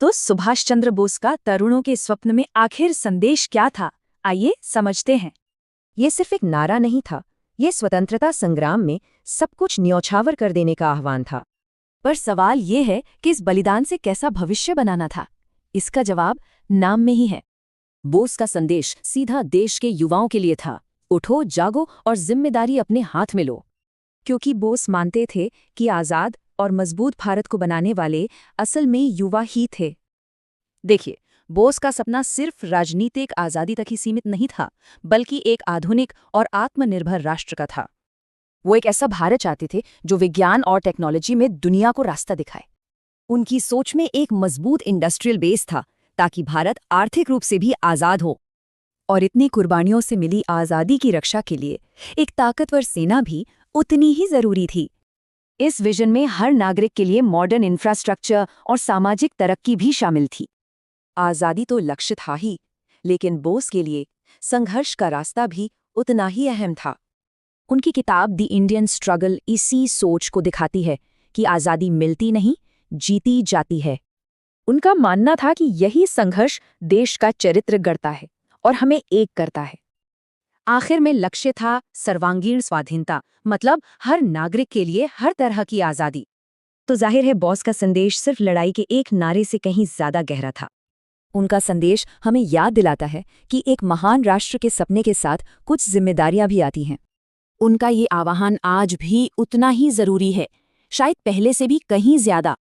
तो सुभाष चंद्र बोस का तरुणों के स्वप्न में आखिर संदेश क्या था, आइए समझते हैं। ये सिर्फ एक नारा नहीं था, ये स्वतंत्रता संग्राम में सब कुछ न्यौछावर कर देने का आह्वान था। पर सवाल ये है कि इस बलिदान से कैसा भविष्य बनाना था। इसका जवाब नाम में ही है। बोस का संदेश सीधा देश के युवाओं के लिए था, उठो, जागो और जिम्मेदारी अपने हाथ में लो। क्योंकि बोस मानते थे कि आज़ाद और मजबूत भारत को बनाने वाले असल में युवा ही थे। देखिए, बोस का सपना सिर्फ राजनीतिक आज़ादी तक ही सीमित नहीं था, बल्कि एक आधुनिक और आत्मनिर्भर राष्ट्र का था। वो एक ऐसा भारत चाहते थे जो विज्ञान और टेक्नोलॉजी में दुनिया को रास्ता दिखाए। उनकी सोच में एक मजबूत इंडस्ट्रियल बेस था, ताकि भारत आर्थिक रूप से भी आज़ाद हो। और इतनी कुर्बानियों से मिली आज़ादी की रक्षा के लिए एक ताकतवर सेना भी उतनी ही जरूरी थी। इस विजन में हर नागरिक के लिए मॉडर्न इंफ्रास्ट्रक्चर और सामाजिक तरक्की भी शामिल थी। आज़ादी तो लक्ष्य था ही, लेकिन बोस के लिए संघर्ष का रास्ता भी उतना ही अहम था। उनकी किताब द इंडियन स्ट्रगल इसी सोच को दिखाती है कि आज़ादी मिलती नहीं, जीती जाती है। उनका मानना था कि यही संघर्ष देश का चरित्र गढ़ता है और हमें एक करता है। आखिर में लक्ष्य था सर्वांगीण स्वाधीनता, मतलब हर नागरिक के लिए हर तरह की आज़ादी। तो जाहिर है बॉस का संदेश सिर्फ लड़ाई के एक नारे से कहीं ज्यादा गहरा था। उनका संदेश हमें याद दिलाता है कि एक महान राष्ट्र के सपने के साथ कुछ जिम्मेदारियां भी आती हैं। उनका ये आह्वान आज भी उतना ही जरूरी है, शायद पहले से भी कहीं ज्यादा।